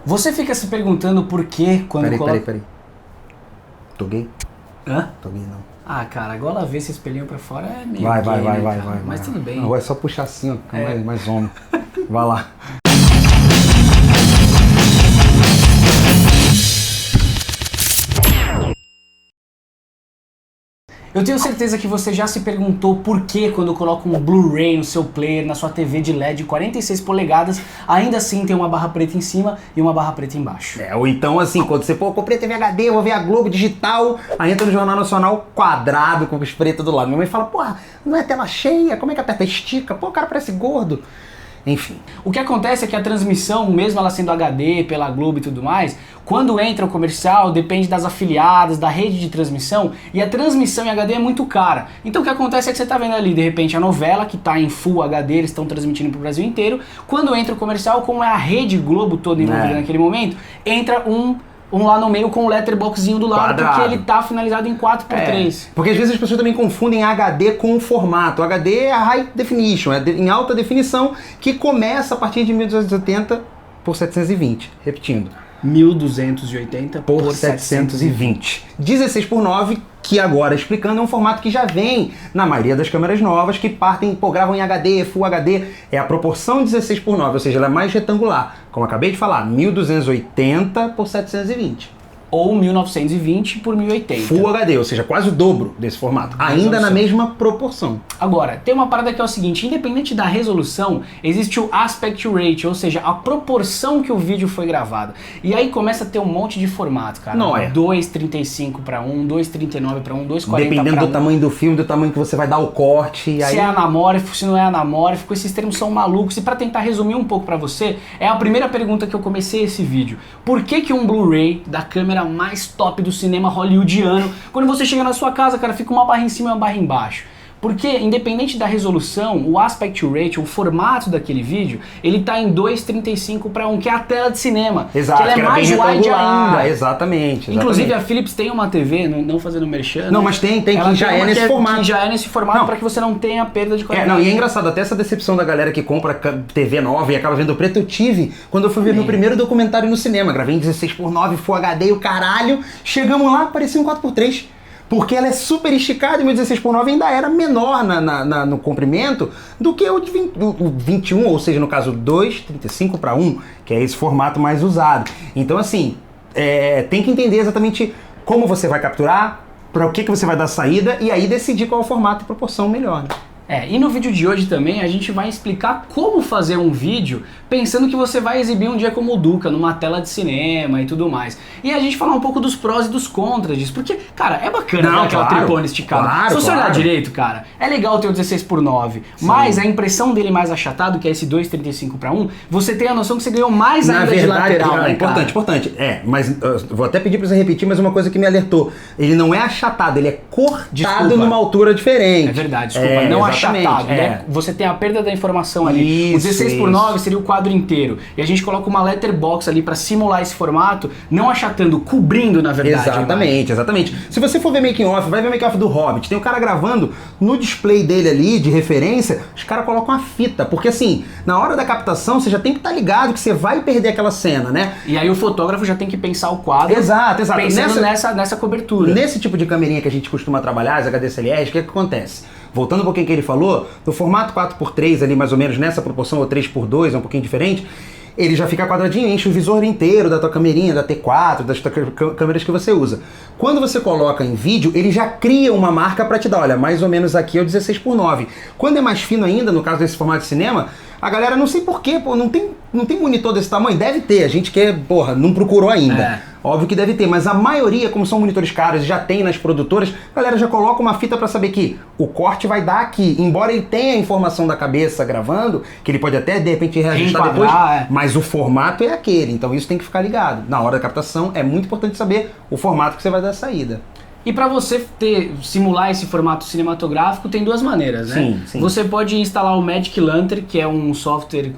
Você fica se perguntando por que quando Peraí. Tô gay? Hã? Tô gay não. Ah, cara, agora ver esse espelhinho pra fora é meio Vai. Mas tudo bem. Não, é só puxar assim, ó, mais homem. Vai lá. Eu tenho certeza que você já se perguntou por que quando coloca um Blu-ray no seu player, na sua TV de LED 46 polegadas, ainda assim tem uma barra preta em cima e uma barra preta embaixo. Ou então assim, quando você, comprei TV HD, vou ver a Globo digital, aí entra no Jornal Nacional quadrado com os pretos do lado. Minha mãe fala, porra, não é tela cheia, como é que aperta? Estica, pô, o cara parece gordo. Enfim. O que acontece é que a transmissão, mesmo ela sendo HD pela Globo e tudo mais, quando entra o comercial, depende das afiliadas, da rede de transmissão, e a transmissão em HD é muito cara. Então o que acontece é que você tá vendo ali, de repente, a novela, que tá em Full HD, eles estão transmitindo pro Brasil inteiro, quando entra o comercial, como é a rede Globo toda envolvida naquele momento, entra um lá no meio com o letterboxzinho do lado, quadrado. porque ele tá finalizado em 4x3. Porque às vezes as pessoas também confundem HD com o formato. O HD é a High Definition, é em alta definição, que começa a partir de 1280 por 720. Repetindo. 1280 por 720. 16 por 9, que agora explicando, é um formato que já vem na maioria das câmeras novas, que gravam em HD, Full HD, é a proporção 16 por 9, ou seja, ela é mais retangular. Como eu acabei de falar, 1280 por 720. Ou 1920 por 1080. Full HD, ou seja, quase o dobro desse formato. Ainda na mesma proporção. Agora, tem uma parada que é o seguinte, independente da resolução, existe o aspect ratio, ou seja, a proporção que o vídeo foi gravado. E aí começa a ter um monte de formato, cara. 2:35 para 1, 2:39 para 1, 2:40 para 1. Dependendo do tamanho do filme, do tamanho que você vai dar o corte. Se é anamórfico, se não é anamórfico, esses termos são malucos. E pra tentar resumir um pouco pra você, é a primeira pergunta que eu comecei esse vídeo. Por que um Blu-ray da câmera mais top do cinema hollywoodiano, quando você chega na sua casa, cara, fica uma barra em cima e uma barra embaixo? Porque, independente da resolução, o aspect ratio, o formato daquele vídeo, ele tá em 2:35 para 1, que é a tela de cinema. Exato, que ela é mais wide ainda. Exatamente. Inclusive, a Philips tem uma TV, não fazendo merchan. Não, mas tem que já é nesse formato. Que já é nesse formato para que você não tenha perda de qualidade. E é engraçado, até essa decepção da galera que compra TV nova e acaba vendo preto, eu tive quando eu fui ver meu primeiro documentário no cinema. Gravei em 16 por 9, Full HD e o caralho. Chegamos lá, parecia um 4x3. Porque ela é super esticada e o 16 por 9 ainda era menor no comprimento do que o 21, ou seja, no caso 2:35 para 1, que é esse formato mais usado. Então assim, tem que entender exatamente como você vai capturar, para o que você vai dar saída e aí decidir qual é o formato e proporção melhor. Né? E no vídeo de hoje também a gente vai explicar como fazer um vídeo pensando que você vai exibir um dia como o Duca, numa tela de cinema e tudo mais. E a gente falar um pouco dos prós e dos contras disso, porque, cara, é bacana ver aquela tripona esticada. Se você olhar direito, cara, é legal ter o 16 por 9, mas a impressão dele mais achatado, que é esse 2:35 para 1, você tem a noção que você ganhou mais ainda de lateral, né, importante. Mas vou até pedir pra você repetir, mas uma coisa que me alertou, ele não é achatado, ele é cortado numa altura diferente. É verdade, desculpa, não achatado, né? Você tem a perda da informação ali. O 16 por 9 seria o quadro inteiro. E a gente coloca uma letterbox ali pra simular esse formato, não achatando, cobrindo, na verdade. Exatamente. Se você for ver making off, vai ver making off do Hobbit, tem o cara gravando no display dele ali, de referência, os caras colocam a fita, porque assim, na hora da captação, você já tem que estar ligado que você vai perder aquela cena, né? E aí o fotógrafo já tem que pensar o quadro. Exato. Pensando nessa cobertura. Nesse tipo de câmerinha que a gente costuma trabalhar, as HDSLRs, o que acontece? Voltando um pouquinho que ele falou, no formato 4x3 ali mais ou menos nessa proporção, ou 3x2, é um pouquinho diferente, ele já fica quadradinho, enche o visor inteiro da tua câmerinha, da T4, das câmeras que você usa. Quando você coloca em vídeo, ele já cria uma marca para te dar, olha, mais ou menos aqui é o 16 por 9. Quando é mais fino ainda, no caso desse formato de cinema, a galera não sei porquê, não tem monitor desse tamanho, deve ter, a gente que, não procurou ainda. Óbvio que deve ter, mas a maioria, como são monitores caros e já tem nas produtoras, a galera já coloca uma fita para saber que o corte vai dar aqui. Embora ele tenha a informação da cabeça gravando, que ele pode até de repente reajustar depois, mas o formato é aquele. Então isso tem que ficar ligado. Na hora da captação é muito importante saber o formato que você vai dar a saída. E para você simular esse formato cinematográfico, tem duas maneiras, né? Sim. Você pode instalar o Magic Lantern, que é um software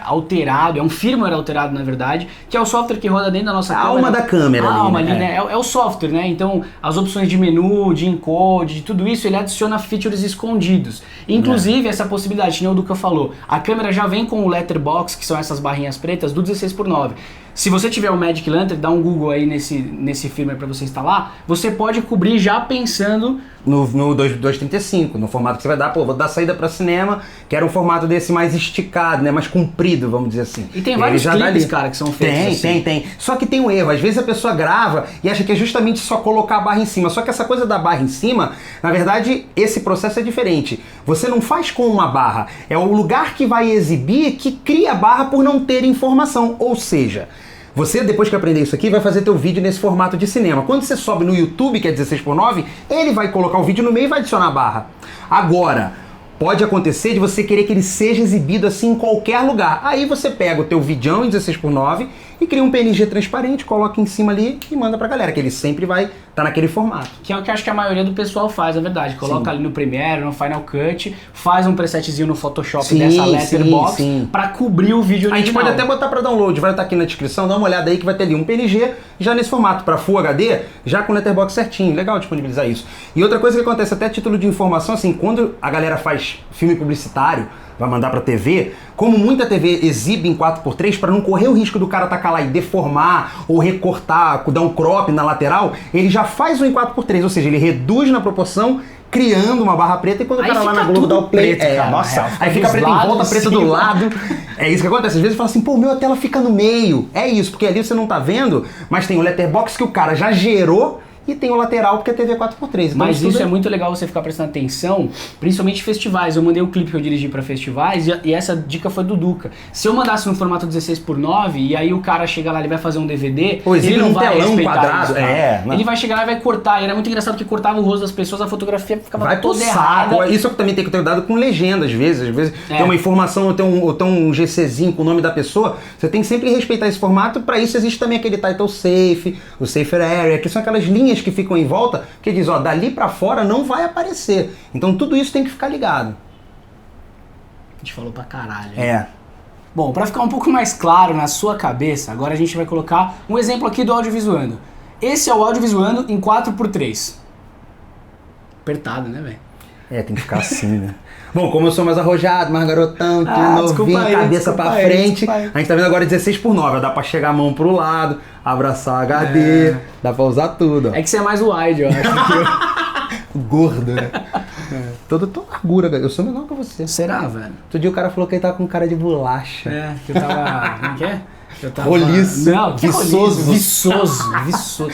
alterado, é um firmware alterado, na verdade, que é o software que roda dentro da nossa câmera. A alma da câmera ali. A alma ali, né? né? É o software, né? Então, as opções de menu, de encode, de tudo isso, ele adiciona features escondidos. Inclusive, essa possibilidade, que nem o Duca falou, a câmera já vem com o letterbox, que são essas barrinhas pretas, do 16:9. Se você tiver o Magic Lantern, dá um Google aí nesse firmware para você instalar, você pode cobrir já pensando... No 235, no formato que você vai dar, vou dar saída para cinema, que era um formato desse mais esticado, né, mais comprido, vamos dizer assim. E tem vários clipes, cara, que são feitos Tem. Só que tem um erro, às vezes a pessoa grava e acha que é justamente só colocar a barra em cima, só que essa coisa da barra em cima, na verdade, esse processo é diferente. Você não faz com uma barra, é o lugar que vai exibir que cria a barra por não ter informação, ou seja... Você, depois que aprender isso aqui, vai fazer teu vídeo nesse formato de cinema. Quando você sobe no YouTube, que é 16:9, ele vai colocar o vídeo no meio e vai adicionar a barra. Agora, pode acontecer de você querer que ele seja exibido assim em qualquer lugar. Aí você pega o teu vídeo em 16:9 e cria um PNG transparente, coloca em cima ali e manda pra galera, que ele sempre vai estar naquele formato. Que é o que eu acho que a maioria do pessoal faz, na verdade. Coloca ali no Premiere, no Final Cut, faz um presetzinho no Photoshop dessa letterbox pra cobrir o vídeo original. A gente pode até botar pra download, vai estar aqui na descrição, dá uma olhada aí que vai ter ali um PNG já nesse formato, pra Full HD, já com o letterbox certinho. Legal disponibilizar isso. E outra coisa que acontece, até a título de informação, assim, quando a galera faz filme publicitário, vai mandar pra TV, como muita TV exibe em 4:3, para não correr o risco do cara tacar lá e deformar ou recortar, dar um crop na lateral, ele já faz um em 4:3, ou seja, ele reduz na proporção, criando uma barra preta, e quando aí o cara lá na Globo dá o play, preto, cara, nossa, aí fica preto em volta, preto do lado. É isso que acontece. Às vezes fala assim, pô, a tela fica no meio. É isso, porque ali você não tá vendo, mas tem o letterbox que o cara já gerou, e tem o lateral porque a TV é 4:3. Então mas isso é muito legal você ficar prestando atenção, principalmente em festivais. Eu mandei o clipe que eu dirigi pra festivais e essa dica foi do Duca. Se eu mandasse no formato 16:9 e aí o cara chega lá, ele vai fazer um DVD, ele não vai respeitar quadrado, isso, ele vai chegar lá e vai cortar. E era muito engraçado que cortava o rosto das pessoas, a fotografia ficava toda errada. Isso é que também tem que ter cuidado com legenda, às vezes tem uma informação ou tem um GCzinho com o nome da pessoa, você tem que sempre respeitar esse formato. Para isso existe também aquele title safe, o safer area, que são aquelas linhas que ficam em volta, que diz, ó, dali pra fora não vai aparecer. Então tudo isso tem que ficar ligado. A gente falou pra caralho. Bom, pra ficar um pouco mais claro na sua cabeça, agora a gente vai colocar um exemplo aqui do audiovisuando. Esse é o audiovisuando em 4:3. Apertado, né, velho? Tem que ficar assim, né? Bom, como eu sou mais arrojado, mais garotão, novinho, aí, cabeça pra frente, a gente tá vendo agora 16:9, dá pra chegar a mão pro lado, abraçar HD, dá pra usar tudo. Ó. É que você é mais wide, eu acho. Gordo, né? Todo largura, eu sou menor que você. Será, velho? Outro dia o cara falou que ele tava com cara de bolacha. Que eu tava... Como que é? Eu tava... Roliço. Não, que viçoso. Viçoso.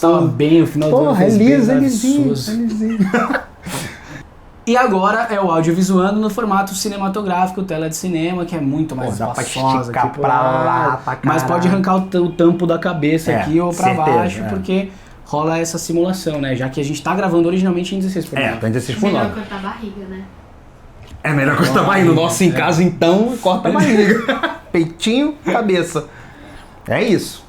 Tava bem o final do ano. Porra, é lisinho. E agora é o audiovisuando no formato cinematográfico, tela de cinema, que é muito mais espaçosa aqui pra lá, pra mas pode arrancar o tampo da cabeça aqui ou pra baixo, porque rola essa simulação, né? Já que a gente tá gravando originalmente em 16:9. Tá em 16:9. É melhor cortar a barriga, né? É melhor cortar a barriga. No nosso em casa, então, corta a barriga. Peitinho, cabeça. É isso.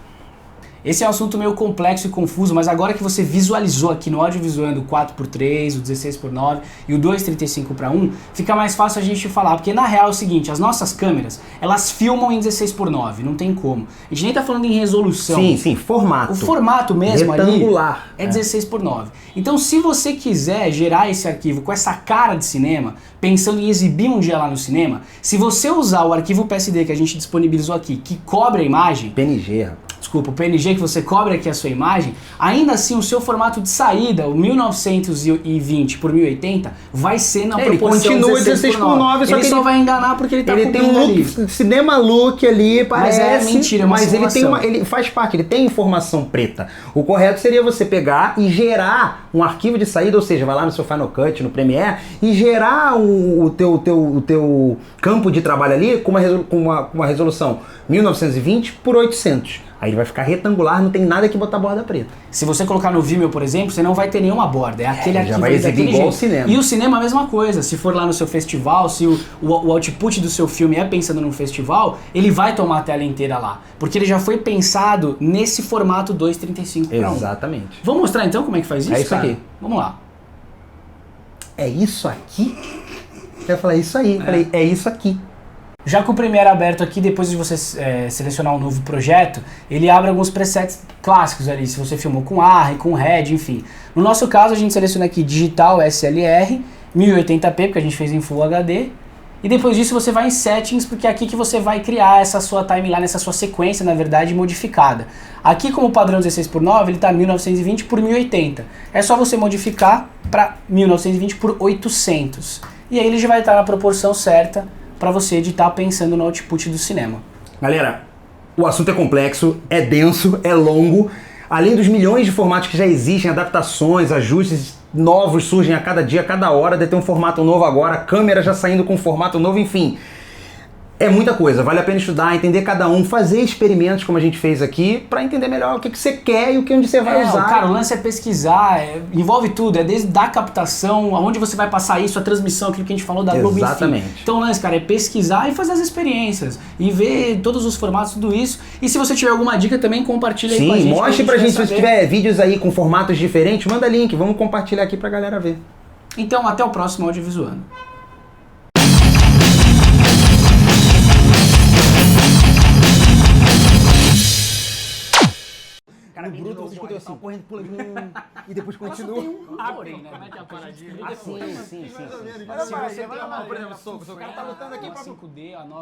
Esse é um assunto meio complexo e confuso, mas agora que você visualizou aqui no audiovisuando o 4:3, o 16:9 e o 2:35:1, fica mais fácil a gente falar, porque na real é o seguinte, as nossas câmeras, elas filmam em 16:9, não tem como. A gente nem tá falando em resolução. Sim, formato. O formato mesmo retangular ali é 16:9. Então se você quiser gerar esse arquivo com essa cara de cinema, pensando em exibir um dia lá no cinema, se você usar o arquivo PSD que a gente disponibilizou aqui, que cobre a imagem... PNG, rapaz. Desculpa, o PNG que você cobre aqui a sua imagem, ainda assim o seu formato de saída, o 1920 por 1080, vai ser na proporção ele continua 16:9, só que ele só vai enganar porque ele tá tem um look, cinema look ali, parece, mas é mentira, é uma simulação. Ele faz parte, ele tem informação preta. O correto seria você pegar e gerar um arquivo de saída, ou seja, vai lá no seu Final Cut, no Premiere, e gerar o teu campo de trabalho ali com uma resolução 1920 por 800. Aí ele vai ficar retangular, não tem nada que botar borda preta. Se você colocar no Vimeo, por exemplo, você não vai ter nenhuma borda. É aquele já arquivo vai ali exibir daquele igual jeito. o cinema. E o cinema é a mesma coisa. Se for lá no seu festival, se o output do seu filme é pensando num festival, ele vai tomar a tela inteira lá. Porque ele já foi pensado nesse formato 2:35:1. Exatamente. Vamos mostrar então como é que faz isso, É isso cara? aqui. Vamos lá. É isso aqui? Eu falei, é isso aí. Falei, é isso aqui. Já com o Premiere aberto aqui, depois de você selecionar um novo projeto, ele abre alguns presets clássicos ali, se você filmou com ARRI, com RED, enfim. No nosso caso, a gente seleciona aqui Digital SLR, 1080p, porque a gente fez em Full HD, e depois disso você vai em Settings, porque é aqui que você vai criar essa sua timeline, essa sua sequência, na verdade, modificada. Aqui, como padrão 16:9, ele está 1920 por 1080. É só você modificar para 1920 por 800. E aí ele já vai estar na proporção certa para você editar pensando no output do cinema. Galera, o assunto é complexo, é denso, é longo. Além dos milhões de formatos que já existem, adaptações, ajustes novos surgem a cada dia, a cada hora. Deve ter um formato novo agora, câmera já saindo com um formato novo, enfim. É muita coisa, vale a pena estudar, entender cada um, fazer experimentos como a gente fez aqui, para entender melhor o que você quer e onde você vai usar. Cara, o lance é pesquisar, envolve tudo, é desde a captação, aonde você vai passar isso, a transmissão, aquilo que a gente falou da Globo, Exatamente. enfim. Então o lance, cara, é pesquisar e fazer as experiências, e ver todos os formatos, tudo isso. E se você tiver alguma dica também, compartilha aí com a gente. Sim, mostre pra gente, se saber. você tiver vídeos aí com formatos diferentes, manda link, vamos compartilhar aqui pra galera ver. Então até o próximo Audiovisuando. Cara, no bruto você escutou assim, correndo, pula e depois continua. Porém, né? Como é que é a paradinha? Sim. Se você tem uma, por exemplo, o cara tá lutando aqui uma pra 5D, a nova